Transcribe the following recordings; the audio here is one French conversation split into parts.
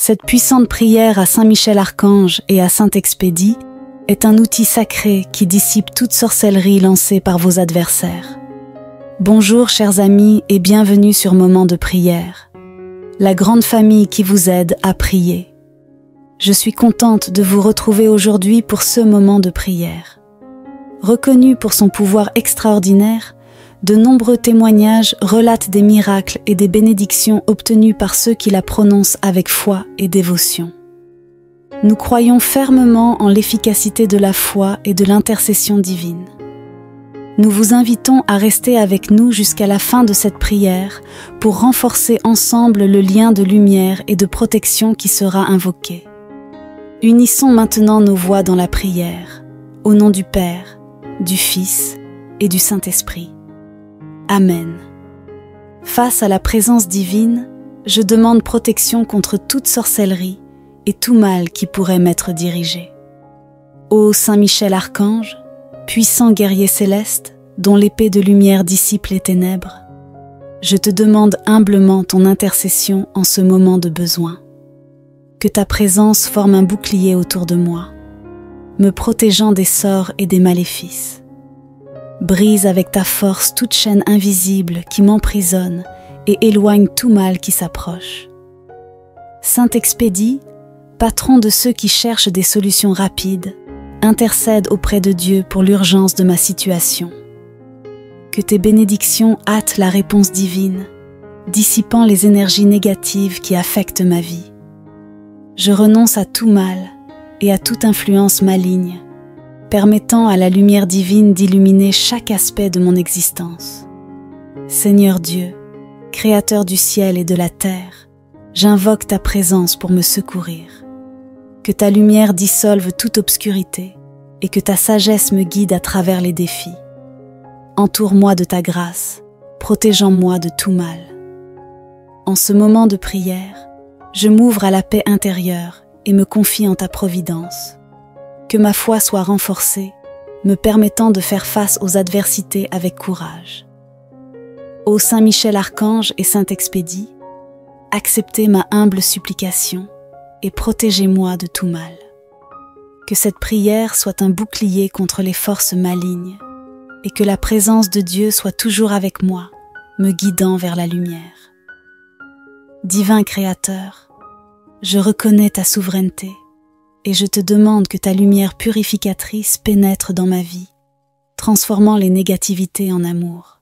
Cette puissante prière à Saint Michel Archange et à Saint Expédie est un outil sacré qui dissipe toute sorcellerie lancée par vos adversaires. Bonjour chers amis et bienvenue sur Moment de prière, la grande famille qui vous aide à prier. Je suis contente de vous retrouver aujourd'hui pour ce moment de prière. Reconnu pour son pouvoir extraordinaire, de nombreux témoignages relatent des miracles et des bénédictions obtenues par ceux qui la prononcent avec foi et dévotion. Nous croyons fermement en l'efficacité de la foi et de l'intercession divine. Nous vous invitons à rester avec nous jusqu'à la fin de cette prière pour renforcer ensemble le lien de lumière et de protection qui sera invoqué. Unissons maintenant nos voix dans la prière, au nom du Père, du Fils et du Saint-Esprit. Amen. Face à la présence divine, je demande protection contre toute sorcellerie et tout mal qui pourrait m'être dirigé. Ô Saint Michel Archange, puissant guerrier céleste, dont l'épée de lumière dissipe les ténèbres, je te demande humblement ton intercession en ce moment de besoin. Que ta présence forme un bouclier autour de moi, me protégeant des sorts et des maléfices. Brise avec ta force toute chaîne invisible qui m'emprisonne et éloigne tout mal qui s'approche. Saint Expédie, patron de ceux qui cherchent des solutions rapides, intercède auprès de Dieu pour l'urgence de ma situation. Que tes bénédictions hâtent la réponse divine, dissipant les énergies négatives qui affectent ma vie. Je renonce à tout mal et à toute influence maligne, permettant à la lumière divine d'illuminer chaque aspect de mon existence. Seigneur Dieu, Créateur du ciel et de la terre, j'invoque ta présence pour me secourir. Que ta lumière dissolve toute obscurité et que ta sagesse me guide à travers les défis. Entoure-moi de ta grâce, protégeant-moi de tout mal. En ce moment de prière, je m'ouvre à la paix intérieure et me confie en ta providence. Que ma foi soit renforcée, me permettant de faire face aux adversités avec courage. Ô Saint Michel Archange et Saint Expédie, acceptez ma humble supplication et protégez-moi de tout mal. Que cette prière soit un bouclier contre les forces malignes et que la présence de Dieu soit toujours avec moi, me guidant vers la lumière. Divin Créateur, je reconnais ta souveraineté et je te demande que ta lumière purificatrice pénètre dans ma vie, transformant les négativités en amour.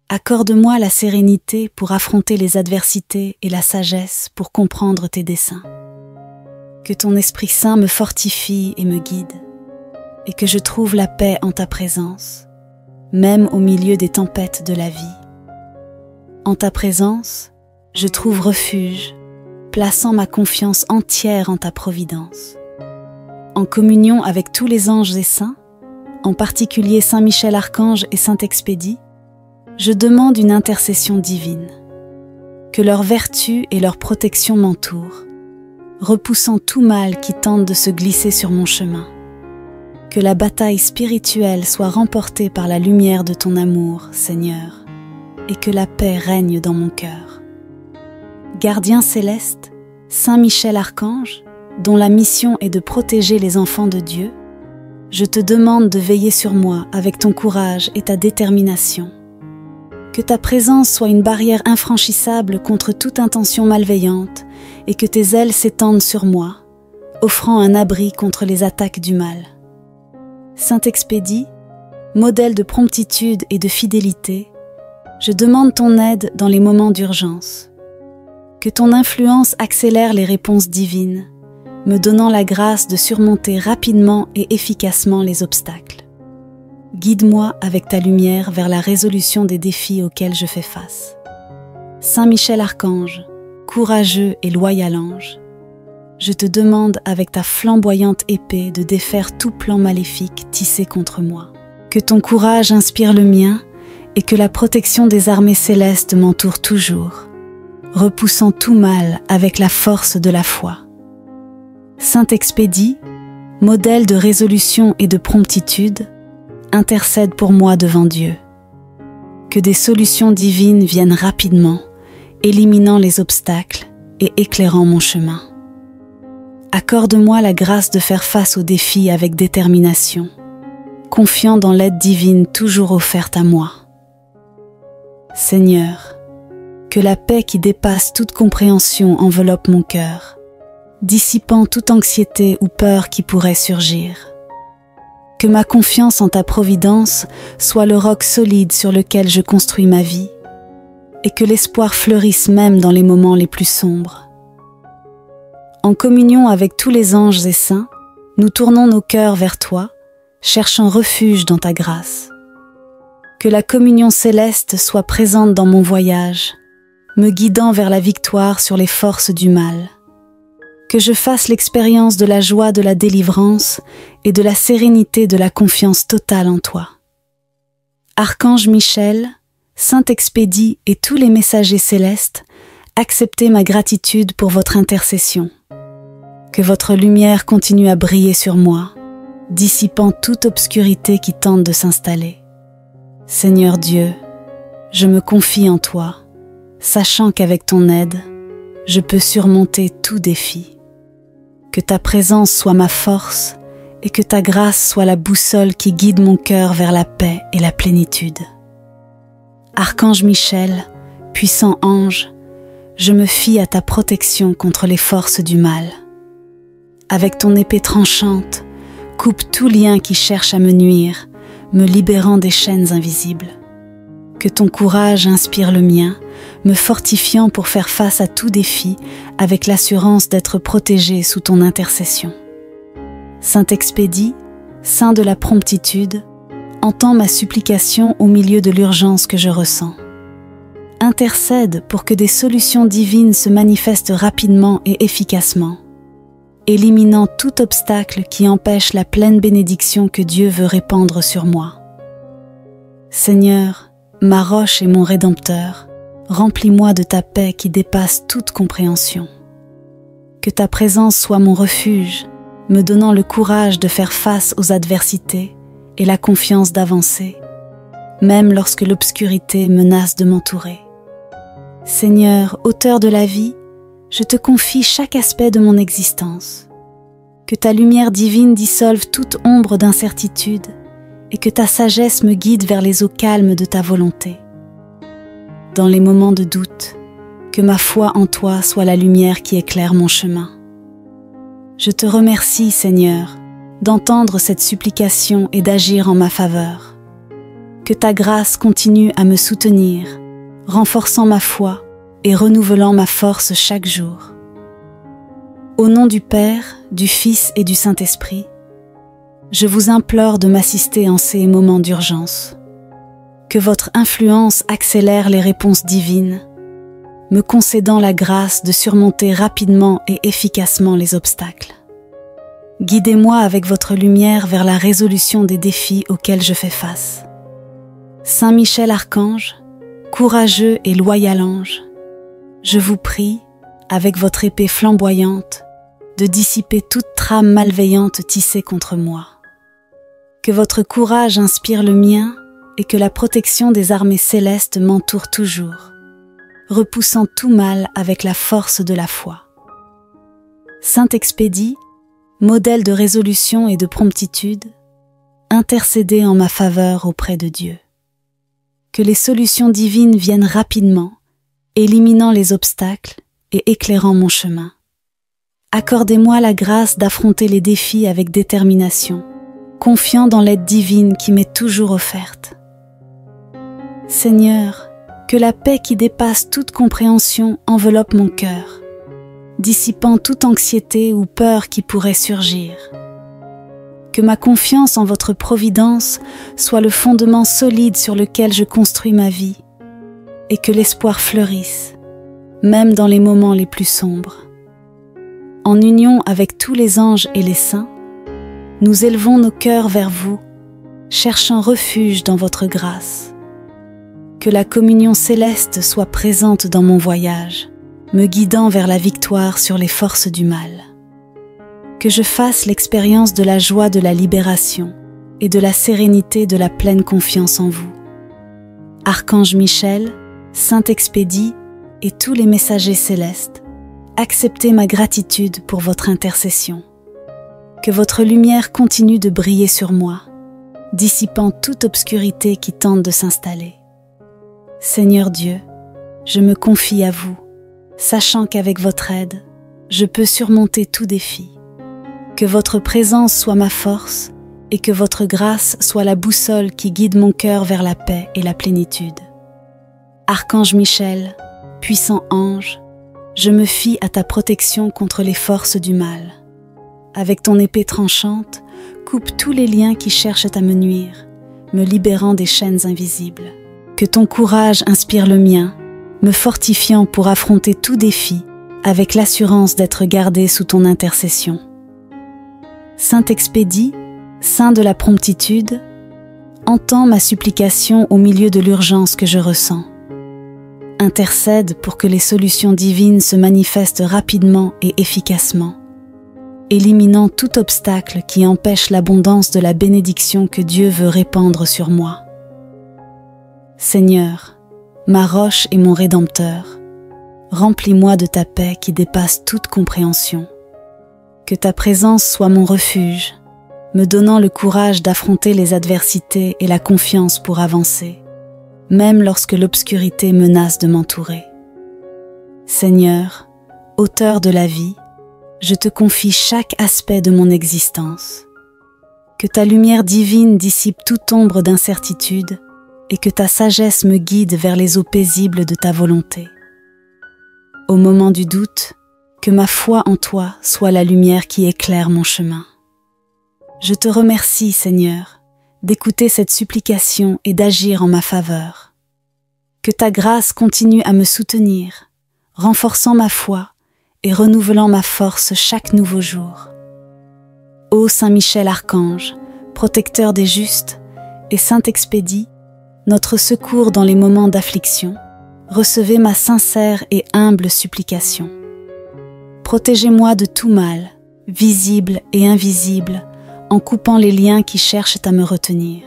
Accorde-moi la sérénité pour affronter les adversités et la sagesse pour comprendre tes desseins. Que ton Esprit Saint me fortifie et me guide, et que je trouve la paix en ta présence, même au milieu des tempêtes de la vie. En ta présence, je trouve refuge, plaçant ma confiance entière en ta providence. En communion avec tous les anges et saints, en particulier Saint Michel Archange et Saint Expédie, je demande une intercession divine. Que leur vertu et leur protection m'entourent, repoussant tout mal qui tente de se glisser sur mon chemin. Que la bataille spirituelle soit remportée par la lumière de ton amour, Seigneur, et que la paix règne dans mon cœur. Gardien céleste, Saint Michel Archange, dont la mission est de protéger les enfants de Dieu, je te demande de veiller sur moi avec ton courage et ta détermination. Que ta présence soit une barrière infranchissable contre toute intention malveillante et que tes ailes s'étendent sur moi, offrant un abri contre les attaques du mal. Saint Expédie, modèle de promptitude et de fidélité, je demande ton aide dans les moments d'urgence. Que ton influence accélère les réponses divines, me donnant la grâce de surmonter rapidement et efficacement les obstacles. Guide-moi avec ta lumière vers la résolution des défis auxquels je fais face. Saint Michel Archange, courageux et loyal ange, je te demande avec ta flamboyante épée de défaire tout plan maléfique tissé contre moi. Que ton courage inspire le mien et que la protection des armées célestes m'entoure toujours, repoussant tout mal avec la force de la foi. Saint Expédie, modèle de résolution et de promptitude, intercède pour moi devant Dieu. Que des solutions divines viennent rapidement, éliminant les obstacles et éclairant mon chemin. Accorde-moi la grâce de faire face aux défis avec détermination, confiant dans l'aide divine toujours offerte à moi. Seigneur, que la paix qui dépasse toute compréhension enveloppe mon cœur, dissipant toute anxiété ou peur qui pourrait surgir. Que ma confiance en ta providence soit le roc solide sur lequel je construis ma vie, et que l'espoir fleurisse même dans les moments les plus sombres. En communion avec tous les anges et saints, nous tournons nos cœurs vers toi, cherchant refuge dans ta grâce. Que la communion céleste soit présente dans mon voyage, me guidant vers la victoire sur les forces du mal. Que je fasse l'expérience de la joie de la délivrance et de la sérénité de la confiance totale en toi. Archange Michel, Saint Expédie et tous les messagers célestes, acceptez ma gratitude pour votre intercession. Que votre lumière continue à briller sur moi, dissipant toute obscurité qui tente de s'installer. Seigneur Dieu, je me confie en toi, sachant qu'avec ton aide, je peux surmonter tout défi. Que ta présence soit ma force et que ta grâce soit la boussole qui guide mon cœur vers la paix et la plénitude. Archange Michel, puissant ange, je me fie à ta protection contre les forces du mal. Avec ton épée tranchante, coupe tout lien qui cherche à me nuire, me libérant des chaînes invisibles. Que ton courage inspire le mien, me fortifiant pour faire face à tout défi avec l'assurance d'être protégé sous ton intercession. Saint Expédie, Saint de la promptitude, entends ma supplication au milieu de l'urgence que je ressens. Intercède pour que des solutions divines se manifestent rapidement et efficacement, éliminant tout obstacle qui empêche la pleine bénédiction que Dieu veut répandre sur moi. Seigneur, ma roche et mon Rédempteur, remplis-moi de ta paix qui dépasse toute compréhension. Que ta présence soit mon refuge, me donnant le courage de faire face aux adversités et la confiance d'avancer, même lorsque l'obscurité menace de m'entourer. Seigneur, auteur de la vie, je te confie chaque aspect de mon existence. Que ta lumière divine dissolve toute ombre d'incertitude et que ta sagesse me guide vers les eaux calmes de ta volonté. Dans les moments de doute, que ma foi en toi soit la lumière qui éclaire mon chemin. Je te remercie, Seigneur, d'entendre cette supplication et d'agir en ma faveur. Que ta grâce continue à me soutenir, renforçant ma foi et renouvelant ma force chaque jour. Au nom du Père, du Fils et du Saint-Esprit, je vous implore de m'assister en ces moments d'urgence. Que votre influence accélère les réponses divines, me concédant la grâce de surmonter rapidement et efficacement les obstacles. Guidez-moi avec votre lumière vers la résolution des défis auxquels je fais face. Saint Michel Archange, courageux et loyal ange, je vous prie, avec votre épée flamboyante, de dissiper toute trame malveillante tissée contre moi. Que votre courage inspire le mien et que la protection des armées célestes m'entoure toujours, repoussant tout mal avec la force de la foi. Saint Expédie, modèle de résolution et de promptitude, intercédez en ma faveur auprès de Dieu. Que les solutions divines viennent rapidement, éliminant les obstacles et éclairant mon chemin. Accordez-moi la grâce d'affronter les défis avec détermination, confiant dans l'aide divine qui m'est toujours offerte. Seigneur, que la paix qui dépasse toute compréhension enveloppe mon cœur, dissipant toute anxiété ou peur qui pourrait surgir. Que ma confiance en votre providence soit le fondement solide sur lequel je construis ma vie, et que l'espoir fleurisse, même dans les moments les plus sombres. En union avec tous les anges et les saints, nous élevons nos cœurs vers vous, cherchant refuge dans votre grâce. Que la communion céleste soit présente dans mon voyage, me guidant vers la victoire sur les forces du mal. Que je fasse l'expérience de la joie de la libération et de la sérénité de la pleine confiance en vous. Archange Michel, Saint Expédie et tous les messagers célestes, acceptez ma gratitude pour votre intercession. Que votre lumière continue de briller sur moi, dissipant toute obscurité qui tente de s'installer. Seigneur Dieu, je me confie à vous, sachant qu'avec votre aide, je peux surmonter tout défi. Que votre présence soit ma force et que votre grâce soit la boussole qui guide mon cœur vers la paix et la plénitude. Archange Michel, puissant ange, je me fie à ta protection contre les forces du mal. Avec ton épée tranchante, coupe tous les liens qui cherchent à me nuire, me libérant des chaînes invisibles. Que ton courage inspire le mien, me fortifiant pour affronter tout défi, avec l'assurance d'être gardé sous ton intercession. Saint Expédie, Saint de la promptitude, entends ma supplication au milieu de l'urgence que je ressens. Intercède pour que les solutions divines se manifestent rapidement et efficacement, éliminant tout obstacle qui empêche l'abondance de la bénédiction que Dieu veut répandre sur moi. Seigneur, ma roche et mon Rédempteur, remplis-moi de ta paix qui dépasse toute compréhension. Que ta présence soit mon refuge, me donnant le courage d'affronter les adversités et la confiance pour avancer, même lorsque l'obscurité menace de m'entourer. Seigneur, auteur de la vie, je te confie chaque aspect de mon existence. Que ta lumière divine dissipe toute ombre d'incertitude et que ta sagesse me guide vers les eaux paisibles de ta volonté. Au moment du doute, que ma foi en toi soit la lumière qui éclaire mon chemin. Je te remercie, Seigneur, d'écouter cette supplication et d'agir en ma faveur. Que ta grâce continue à me soutenir, renforçant ma foi et renouvelant ma force chaque nouveau jour. Ô Saint Michel Archange, protecteur des justes, et Saint Expédie, notre secours dans les moments d'affliction, recevez ma sincère et humble supplication. Protégez-moi de tout mal, visible et invisible, en coupant les liens qui cherchent à me retenir.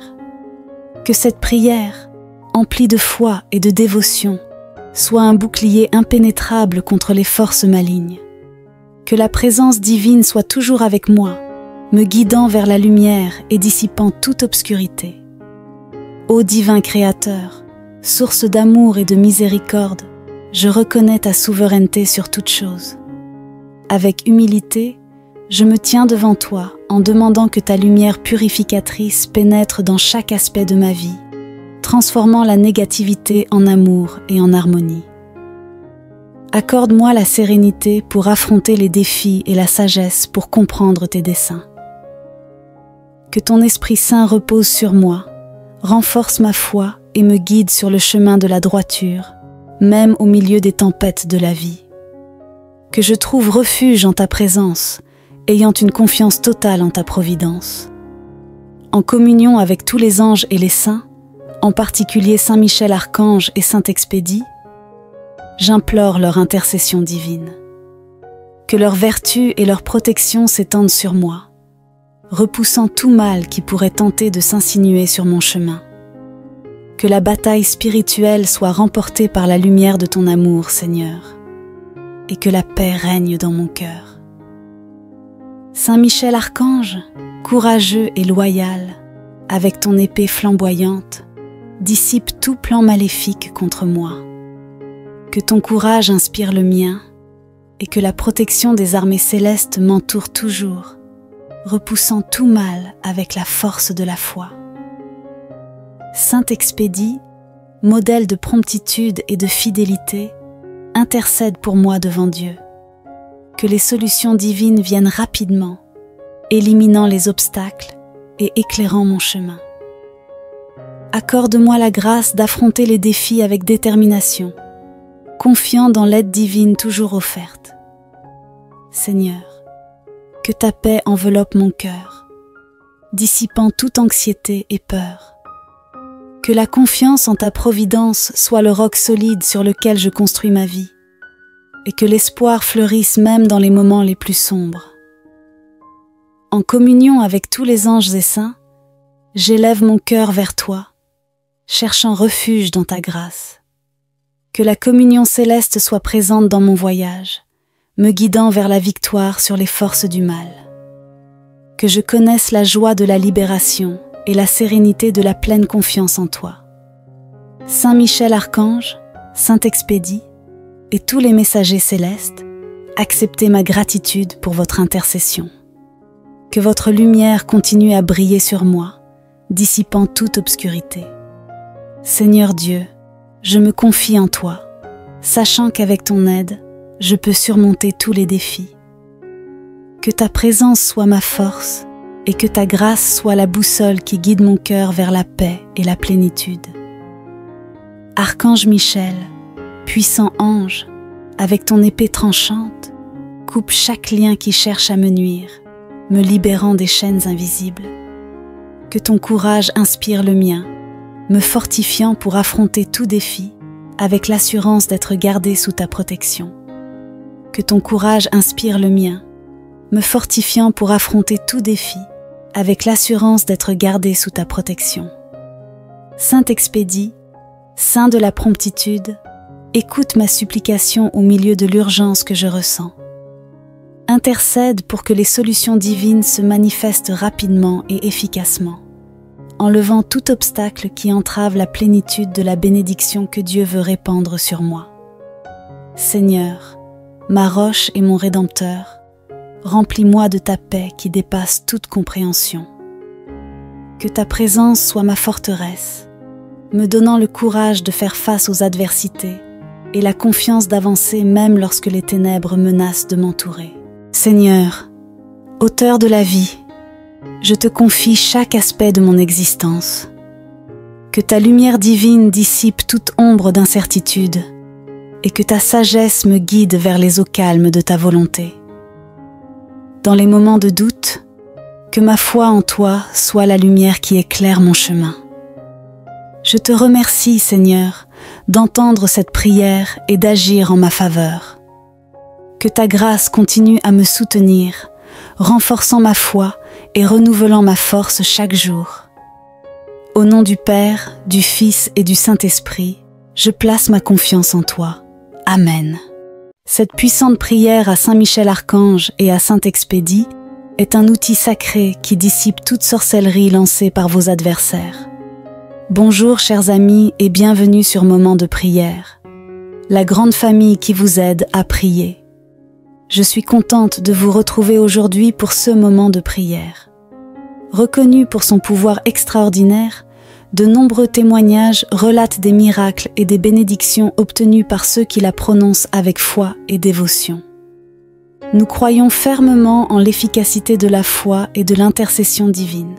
Que cette prière, emplie de foi et de dévotion, soit un bouclier impénétrable contre les forces malignes. Que la présence divine soit toujours avec moi, me guidant vers la lumière et dissipant toute obscurité. Ô divin Créateur, source d'amour et de miséricorde, je reconnais ta souveraineté sur toute chose. Avec humilité, je me tiens devant toi en demandant que ta lumière purificatrice pénètre dans chaque aspect de ma vie, transformant la négativité en amour et en harmonie. Accorde-moi la sérénité pour affronter les défis et la sagesse pour comprendre tes desseins. Que ton Esprit Saint repose sur moi, renforce ma foi et me guide sur le chemin de la droiture, même au milieu des tempêtes de la vie. Que je trouve refuge en ta présence, ayant une confiance totale en ta providence. En communion avec tous les anges et les saints, en particulier Saint Michel Archange et Saint Expédie, j'implore leur intercession divine. Que leur vertu et leur protection s'étendent sur moi, repoussant tout mal qui pourrait tenter de s'insinuer sur mon chemin. Que la bataille spirituelle soit remportée par la lumière de ton amour, Seigneur, et que la paix règne dans mon cœur. Saint Michel Archange, courageux et loyal, avec ton épée flamboyante, dissipe tout plan maléfique contre moi. Que ton courage inspire le mien et que la protection des armées célestes m'entoure toujours, repoussant tout mal avec la force de la foi. Saint Expédie, modèle de promptitude et de fidélité, intercède pour moi devant Dieu. Que les solutions divines viennent rapidement, éliminant les obstacles et éclairant mon chemin. Accorde-moi la grâce d'affronter les défis avec détermination, confiant dans l'aide divine toujours offerte. Seigneur, que ta paix enveloppe mon cœur, dissipant toute anxiété et peur. Que la confiance en ta providence soit le roc solide sur lequel je construis ma vie, et que l'espoir fleurisse même dans les moments les plus sombres. En communion avec tous les anges et saints, j'élève mon cœur vers toi, cherchant refuge dans ta grâce. Que la communion céleste soit présente dans mon voyage, me guidant vers la victoire sur les forces du mal. Que je connaisse la joie de la libération et la sérénité de la pleine confiance en toi. Saint Michel Archange, Saint Expédie et tous les messagers célestes, acceptez ma gratitude pour votre intercession. Que votre lumière continue à briller sur moi, dissipant toute obscurité. Seigneur Dieu, je me confie en toi, sachant qu'avec ton aide, je peux surmonter tous les défis. Que ta présence soit ma force et que ta grâce soit la boussole qui guide mon cœur vers la paix et la plénitude. Archange Michel, puissant ange, avec ton épée tranchante, coupe chaque lien qui cherche à me nuire, me libérant des chaînes invisibles. Que ton courage inspire le mien, me fortifiant pour affronter tout défi, avec l'assurance d'être gardé sous ta protection. Que ton courage inspire le mien, me fortifiant pour affronter tout défi, avec l'assurance d'être gardé sous ta protection. Saint Expédie, Saint de la promptitude, écoute ma supplication au milieu de l'urgence que je ressens. Intercède pour que les solutions divines se manifestent rapidement et efficacement, enlevant tout obstacle qui entrave la plénitude de la bénédiction que Dieu veut répandre sur moi. Seigneur, ma roche et mon Rédempteur, remplis-moi de ta paix qui dépasse toute compréhension. Que ta présence soit ma forteresse, me donnant le courage de faire face aux adversités et la confiance d'avancer même lorsque les ténèbres menacent de m'entourer. Seigneur, auteur de la vie, je te confie chaque aspect de mon existence. Que ta lumière divine dissipe toute ombre d'incertitude et que ta sagesse me guide vers les eaux calmes de ta volonté. Dans les moments de doute, que ma foi en toi soit la lumière qui éclaire mon chemin. Je te remercie, Seigneur, d'entendre cette prière et d'agir en ma faveur. Que ta grâce continue à me soutenir, renforçant ma foi et renouvelant ma force chaque jour. Au nom du Père, du Fils et du Saint-Esprit, je place ma confiance en toi. Amen. Cette puissante prière à Saint Michel Archange et à Saint Expédie est un outil sacré qui dissipe toute sorcellerie lancée par vos adversaires. Bonjour chers amis et bienvenue sur Moment de prière, la grande famille qui vous aide à prier. Je suis contente de vous retrouver aujourd'hui pour ce moment de prière. Reconnu pour son pouvoir extraordinaire, de nombreux témoignages relatent des miracles et des bénédictions obtenues par ceux qui la prononcent avec foi et dévotion. Nous croyons fermement en l'efficacité de la foi et de l'intercession divine.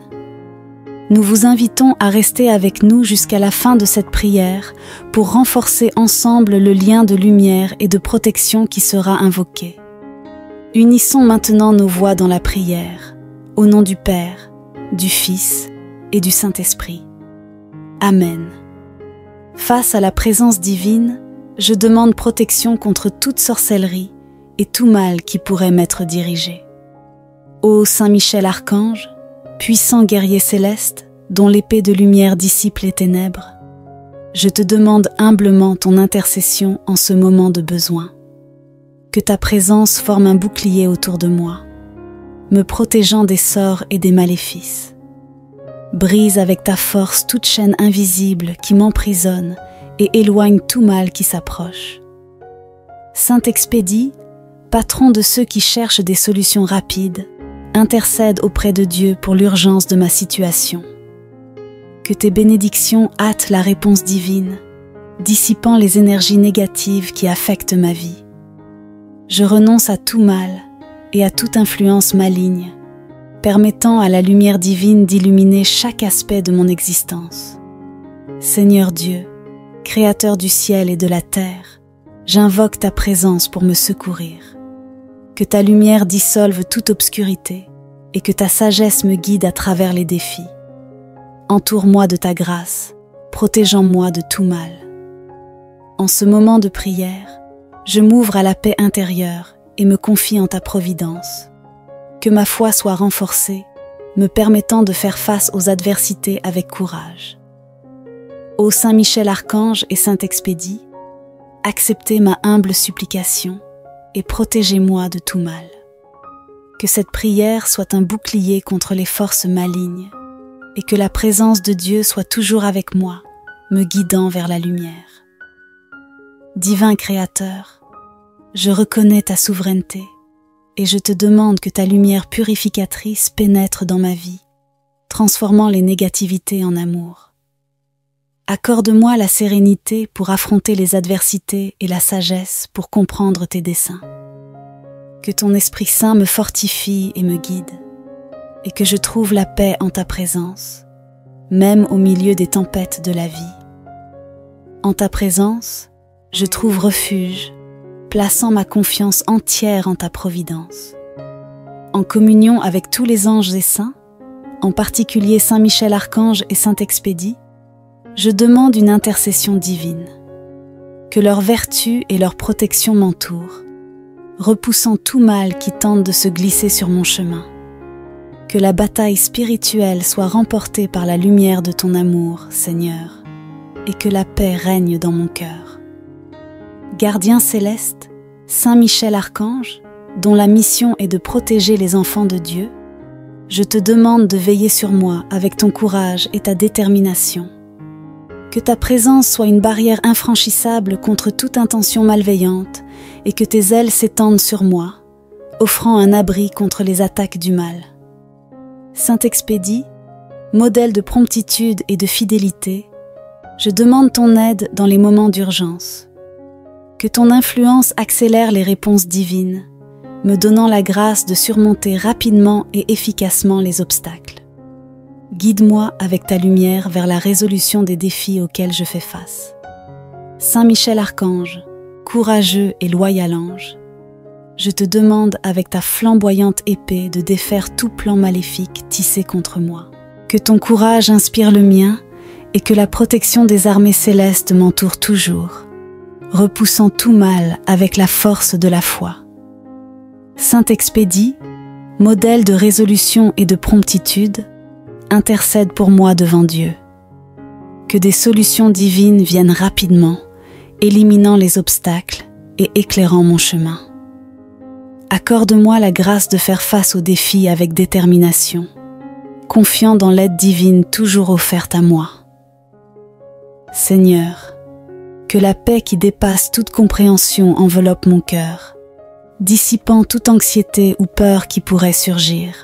Nous vous invitons à rester avec nous jusqu'à la fin de cette prière pour renforcer ensemble le lien de lumière et de protection qui sera invoqué. Unissons maintenant nos voix dans la prière, au nom du Père, du Fils et du Saint-Esprit. Amen. Face à la présence divine, je demande protection contre toute sorcellerie et tout mal qui pourrait m'être dirigé. Ô Saint Michel Archange, puissant guerrier céleste, dont l'épée de lumière dissipe les ténèbres, je te demande humblement ton intercession en ce moment de besoin. Que ta présence forme un bouclier autour de moi, me protégeant des sorts et des maléfices. Brise avec ta force toute chaîne invisible qui m'emprisonne et éloigne tout mal qui s'approche. Saint Expédie, patron de ceux qui cherchent des solutions rapides, intercède auprès de Dieu pour l'urgence de ma situation. Que tes bénédictions hâtent la réponse divine, dissipant les énergies négatives qui affectent ma vie. Je renonce à tout mal et à toute influence maligne, permettant à la lumière divine d'illuminer chaque aspect de mon existence. Seigneur Dieu, Créateur du ciel et de la terre, j'invoque ta présence pour me secourir. Que ta lumière dissolve toute obscurité et que ta sagesse me guide à travers les défis. Entoure-moi de ta grâce, protégeant-moi de tout mal. En ce moment de prière, je m'ouvre à la paix intérieure et me confie en ta providence. Que ma foi soit renforcée, me permettant de faire face aux adversités avec courage. Ô Saint Michel Archange et Saint Expédie, acceptez ma humble supplication et protégez-moi de tout mal. Que cette prière soit un bouclier contre les forces malignes et que la présence de Dieu soit toujours avec moi, me guidant vers la lumière. Divin Créateur, je reconnais ta souveraineté et je te demande que ta lumière purificatrice pénètre dans ma vie, transformant les négativités en amour. Accorde-moi la sérénité pour affronter les adversités et la sagesse pour comprendre tes desseins. Que ton Esprit Saint me fortifie et me guide, et que je trouve la paix en ta présence, même au milieu des tempêtes de la vie. En ta présence, je trouve refuge, plaçant ma confiance entière en ta providence. En communion avec tous les anges et saints, en particulier Saint Michel Archange et Saint Expédie, je demande une intercession divine. Que leur vertu et leur protection m'entourent, repoussant tout mal qui tente de se glisser sur mon chemin. Que la bataille spirituelle soit remportée par la lumière de ton amour, Seigneur, et que la paix règne dans mon cœur. Gardien céleste, Saint Michel Archange, dont la mission est de protéger les enfants de Dieu, je te demande de veiller sur moi avec ton courage et ta détermination. Que ta présence soit une barrière infranchissable contre toute intention malveillante et que tes ailes s'étendent sur moi, offrant un abri contre les attaques du mal. Saint Expédie, modèle de promptitude et de fidélité, je demande ton aide dans les moments d'urgence. Que ton influence accélère les réponses divines, me donnant la grâce de surmonter rapidement et efficacement les obstacles. Guide-moi avec ta lumière vers la résolution des défis auxquels je fais face. Saint Michel Archange, courageux et loyal ange, je te demande avec ta flamboyante épée de défaire tout plan maléfique tissé contre moi. Que ton courage inspire le mien et que la protection des armées célestes m'entoure toujours, repoussant tout mal avec la force de la foi. Saint Expédie, modèle de résolution et de promptitude, intercède pour moi devant Dieu. Que des solutions divines viennent rapidement, éliminant les obstacles et éclairant mon chemin. Accorde-moi la grâce de faire face aux défis avec détermination, confiant dans l'aide divine toujours offerte à moi. Seigneur, que la paix qui dépasse toute compréhension enveloppe mon cœur, dissipant toute anxiété ou peur qui pourrait surgir.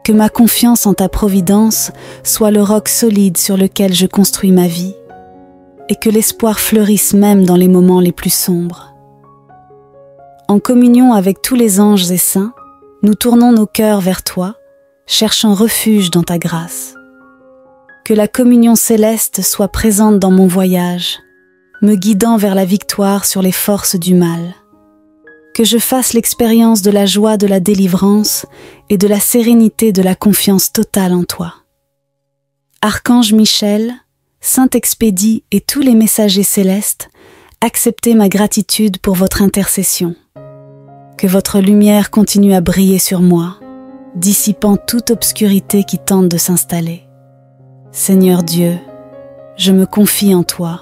Que ma confiance en ta providence soit le roc solide sur lequel je construis ma vie, et que l'espoir fleurisse même dans les moments les plus sombres. En communion avec tous les anges et saints, nous tournons nos cœurs vers toi, cherchant refuge dans ta grâce. Que la communion céleste soit présente dans mon voyage, me guidant vers la victoire sur les forces du mal. Que je fasse l'expérience de la joie de la délivrance et de la sérénité de la confiance totale en toi. Archange Michel, Saint Expédie et tous les messagers célestes, acceptez ma gratitude pour votre intercession. Que votre lumière continue à briller sur moi, dissipant toute obscurité qui tente de s'installer. Seigneur Dieu, je me confie en toi,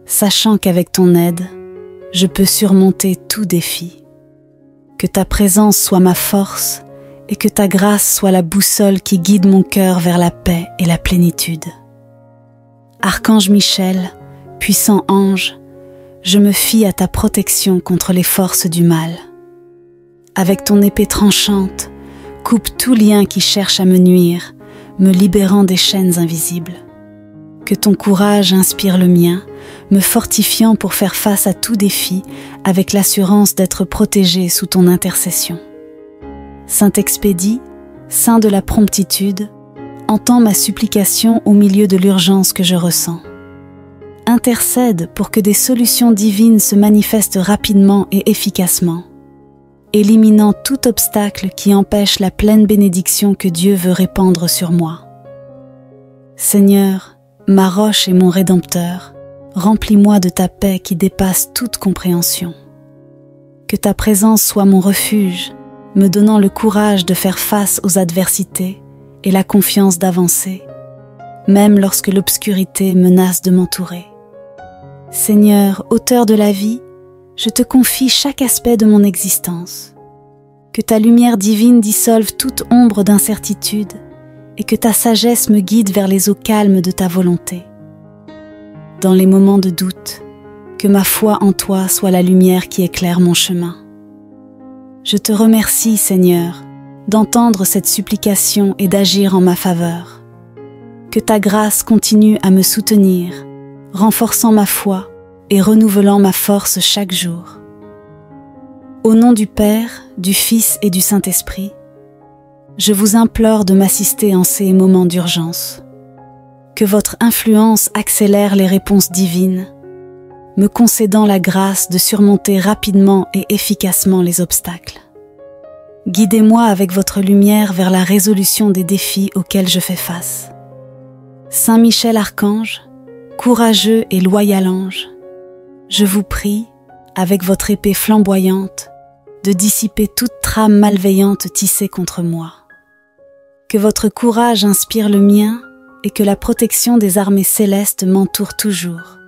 sachant qu'avec ton aide, je peux surmonter tout défi. Que ta présence soit ma force et que ta grâce soit la boussole qui guide mon cœur vers la paix et la plénitude. Archange Michel, puissant ange, je me fie à ta protection contre les forces du mal. Avec ton épée tranchante, coupe tout lien qui cherche à me nuire, me libérant des chaînes invisibles. Que ton courage inspire le mien, me fortifiant pour faire face à tout défi avec l'assurance d'être protégé sous ton intercession. Saint Expédie, Saint de la promptitude, entends ma supplication au milieu de l'urgence que je ressens. Intercède pour que des solutions divines se manifestent rapidement et efficacement, éliminant tout obstacle qui empêche la pleine bénédiction que Dieu veut répandre sur moi. Seigneur, ma roche et mon Rédempteur, remplis-moi de ta paix qui dépasse toute compréhension. Que ta présence soit mon refuge, me donnant le courage de faire face aux adversités et la confiance d'avancer, même lorsque l'obscurité menace de m'entourer. Seigneur, auteur de la vie, je te confie chaque aspect de mon existence. Que ta lumière divine dissolve toute ombre d'incertitude et que ta sagesse me guide vers les eaux calmes de ta volonté. Dans les moments de doute, que ma foi en toi soit la lumière qui éclaire mon chemin. Je te remercie, Seigneur, d'entendre cette supplication et d'agir en ma faveur. Que ta grâce continue à me soutenir, renforçant ma foi et renouvelant ma force chaque jour. Au nom du Père, du Fils et du Saint-Esprit, je vous implore de m'assister en ces moments d'urgence. Que votre influence accélère les réponses divines, me concédant la grâce de surmonter rapidement et efficacement les obstacles. Guidez-moi avec votre lumière vers la résolution des défis auxquels je fais face. Saint Michel Archange, courageux et loyal ange, je vous prie, avec votre épée flamboyante, de dissiper toute trame malveillante tissée contre moi. Que votre courage inspire le mien et que la protection des armées célestes m'entoure toujours,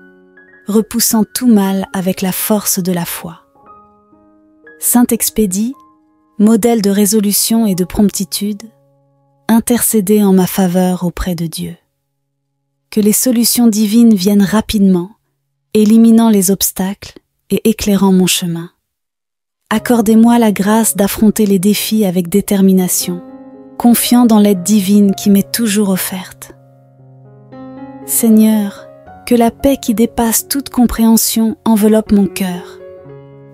repoussant tout mal avec la force de la foi. Saint Expédie, modèle de résolution et de promptitude, intercédez en ma faveur auprès de Dieu. Que les solutions divines viennent rapidement, éliminant les obstacles et éclairant mon chemin. Accordez-moi la grâce d'affronter les défis avec détermination, confiant dans l'aide divine qui m'est toujours offerte. Seigneur, que la paix qui dépasse toute compréhension enveloppe mon cœur,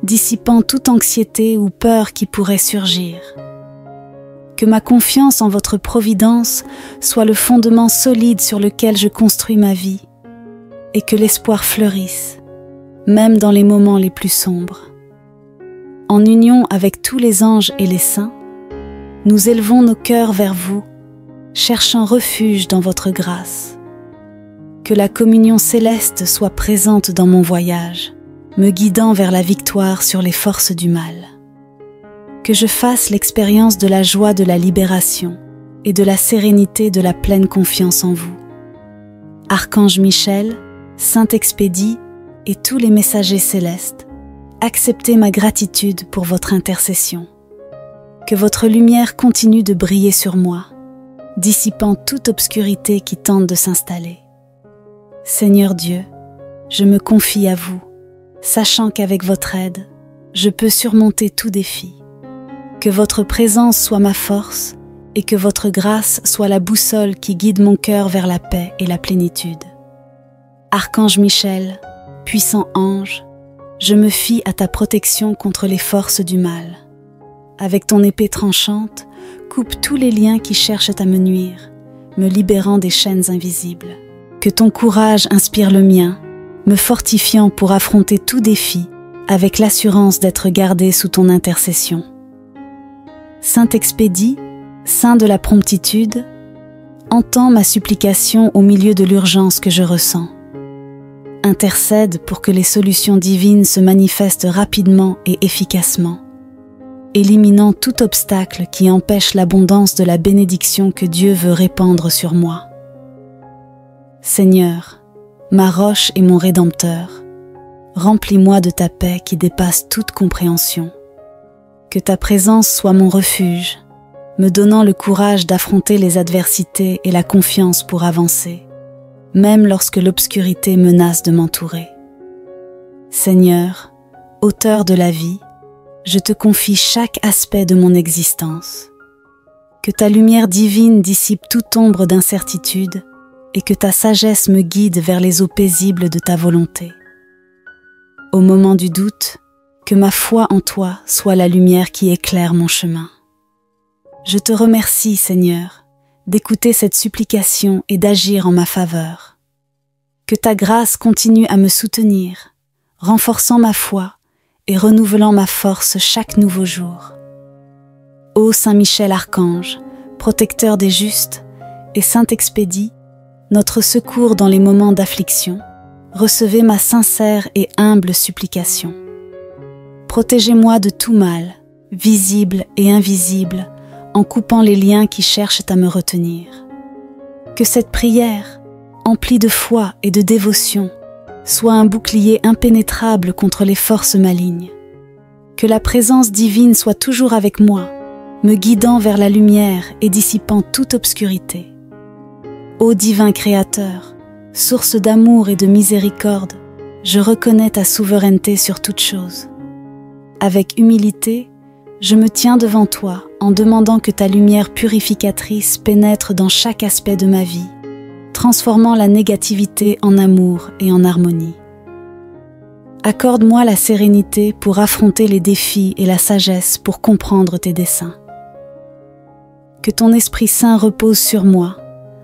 dissipant toute anxiété ou peur qui pourrait surgir. Que ma confiance en votre providence soit le fondement solide sur lequel je construis ma vie, et que l'espoir fleurisse, même dans les moments les plus sombres. En union avec tous les anges et les saints, nous élevons nos cœurs vers vous, cherchant refuge dans votre grâce. Que la communion céleste soit présente dans mon voyage, me guidant vers la victoire sur les forces du mal. Que je fasse l'expérience de la joie de la libération et de la sérénité de la pleine confiance en vous. Archange Michel, Saint Expédie et tous les messagers célestes, acceptez ma gratitude pour votre intercession. Que votre lumière continue de briller sur moi, dissipant toute obscurité qui tente de s'installer. Seigneur Dieu, je me confie à vous, sachant qu'avec votre aide, je peux surmonter tout défi. Que votre présence soit ma force et que votre grâce soit la boussole qui guide mon cœur vers la paix et la plénitude. Archange Michel, puissant ange, je me fie à ta protection contre les forces du mal. Avec ton épée tranchante, coupe tous les liens qui cherchent à me nuire, me libérant des chaînes invisibles. Que ton courage inspire le mien, me fortifiant pour affronter tout défi, avec l'assurance d'être gardé sous ton intercession. Saint Expédie, Saint de la promptitude, entends ma supplication au milieu de l'urgence que je ressens. Intercède pour que les solutions divines se manifestent rapidement et efficacement, éliminant tout obstacle qui empêche l'abondance de la bénédiction que Dieu veut répandre sur moi. Seigneur, ma roche et mon Rédempteur, remplis-moi de ta paix qui dépasse toute compréhension. Que ta présence soit mon refuge, me donnant le courage d'affronter les adversités et la confiance pour avancer, même lorsque l'obscurité menace de m'entourer. Seigneur, auteur de la vie, je te confie chaque aspect de mon existence. Que ta lumière divine dissipe toute ombre d'incertitude et que ta sagesse me guide vers les eaux paisibles de ta volonté. Au moment du doute, que ma foi en toi soit la lumière qui éclaire mon chemin. Je te remercie, Seigneur, d'écouter cette supplication et d'agir en ma faveur. Que ta grâce continue à me soutenir, renforçant ma foi et renouvelant ma force chaque nouveau jour. Ô Saint Michel Archange, protecteur des justes, et Saint Expédie, notre secours dans les moments d'affliction, recevez ma sincère et humble supplication. Protégez-moi de tout mal, visible et invisible, en coupant les liens qui cherchent à me retenir. Que cette prière, emplie de foi et de dévotion, soit un bouclier impénétrable contre les forces malignes. Que la présence divine soit toujours avec moi, me guidant vers la lumière et dissipant toute obscurité. Ô divin Créateur, source d'amour et de miséricorde, je reconnais ta souveraineté sur toute chose. Avec humilité, je me tiens devant toi en demandant que ta lumière purificatrice pénètre dans chaque aspect de ma vie, transformant la négativité en amour et en harmonie. Accorde-moi la sérénité pour affronter les défis et la sagesse pour comprendre tes desseins. Que ton Esprit Saint repose sur moi,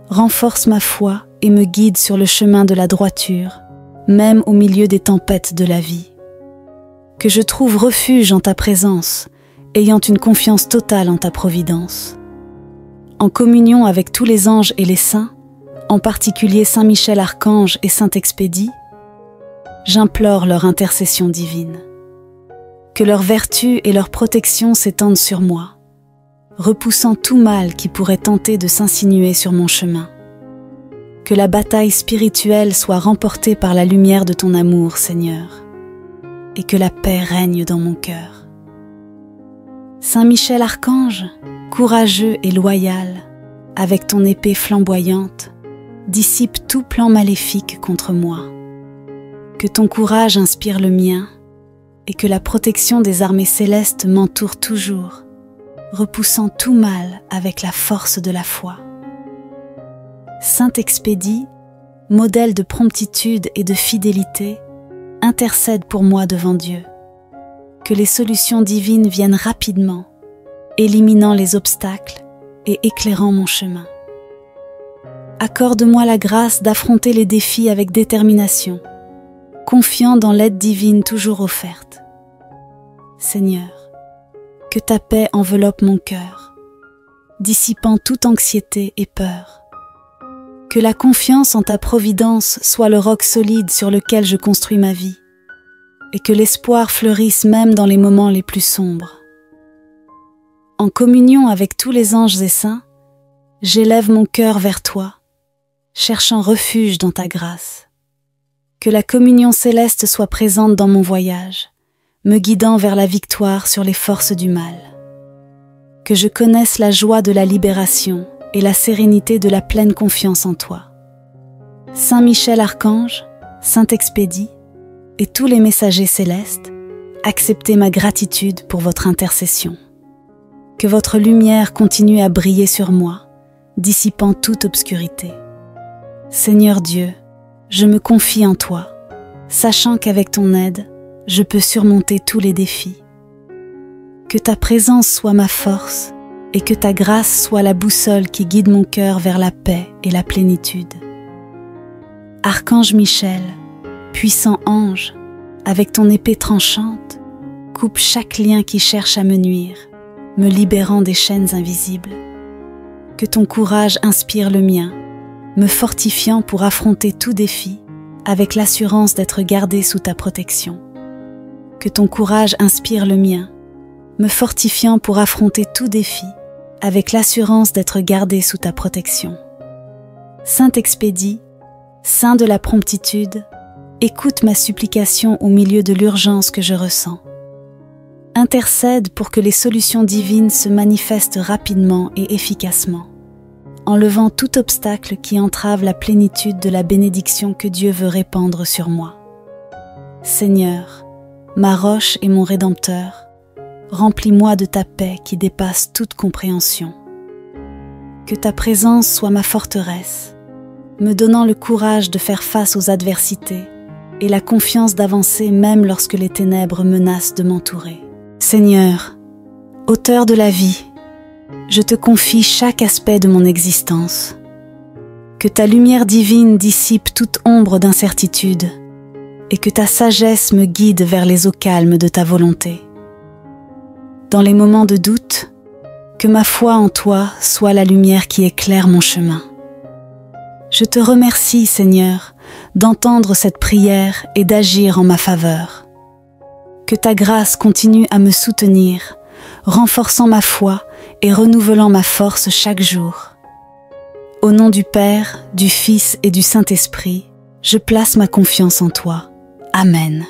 renforce ma foi et me guide sur le chemin de la droiture, même au milieu des tempêtes de la vie. Que je trouve refuge en ta présence, ayant une confiance totale en ta providence. En communion avec tous les anges et les saints, en particulier Saint Michel Archange et Saint Expédie, j'implore leur intercession divine. Que leur vertu et leur protection s'étendent sur moi, repoussant tout mal qui pourrait tenter de s'insinuer sur mon chemin. Que la bataille spirituelle soit remportée par la lumière de ton amour, Seigneur, et que la paix règne dans mon cœur. Saint Michel Archange, courageux et loyal, avec ton épée flamboyante, dissipe tout plan maléfique contre moi. Que ton courage inspire le mien, et que la protection des armées célestes m'entoure toujours, repoussant tout mal avec la force de la foi. Saint Expédie, modèle de promptitude et de fidélité, intercède pour moi devant Dieu. Que les solutions divines viennent rapidement, éliminant les obstacles et éclairant mon chemin. Accorde-moi la grâce d'affronter les défis avec détermination, confiant dans l'aide divine toujours offerte. Seigneur, que ta paix enveloppe mon cœur, dissipant toute anxiété et peur. Que la confiance en ta providence soit le roc solide sur lequel je construis ma vie, et que l'espoir fleurisse même dans les moments les plus sombres. En communion avec tous les anges et saints, j'élève mon cœur vers toi, cherchant refuge dans ta grâce. Que la communion céleste soit présente dans mon voyage, me guidant vers la victoire sur les forces du mal. Que je connaisse la joie de la libération et la sérénité de la pleine confiance en toi. Saint Michel Archange, Saint Expédie et tous les messagers célestes, acceptez ma gratitude pour votre intercession. Que votre lumière continue à briller sur moi, dissipant toute obscurité. Seigneur Dieu, je me confie en toi, sachant qu'avec ton aide, je peux surmonter tous les défis. Que ta présence soit ma force et que ta grâce soit la boussole qui guide mon cœur vers la paix et la plénitude. Archange Michel, puissant ange, avec ton épée tranchante, coupe chaque lien qui cherche à me nuire, me libérant des chaînes invisibles. Que ton courage inspire le mien, me fortifiant pour affronter tout défi, avec l'assurance d'être gardé sous ta protection. Que ton courage inspire le mien, me fortifiant pour affronter tout défi, avec l'assurance d'être gardé sous ta protection. Saint Expédie, Saint de la promptitude, écoute ma supplication au milieu de l'urgence que je ressens. Intercède pour que les solutions divines se manifestent rapidement et efficacement, enlevant tout obstacle qui entrave la plénitude de la bénédiction que Dieu veut répandre sur moi. Seigneur, ma roche et mon Rédempteur, remplis-moi de ta paix qui dépasse toute compréhension. Que ta présence soit ma forteresse, me donnant le courage de faire face aux adversités et la confiance d'avancer même lorsque les ténèbres menacent de m'entourer. Seigneur, auteur de la vie, je te confie chaque aspect de mon existence. Que ta lumière divine dissipe toute ombre d'incertitude et que ta sagesse me guide vers les eaux calmes de ta volonté. Dans les moments de doute, que ma foi en toi soit la lumière qui éclaire mon chemin. Je te remercie, Seigneur, d'entendre cette prière et d'agir en ma faveur. Que ta grâce continue à me soutenir, renforçant ma foi et renouvelant ma force chaque jour. Au nom du Père, du Fils et du Saint-Esprit, Je place ma confiance en toi. Amen.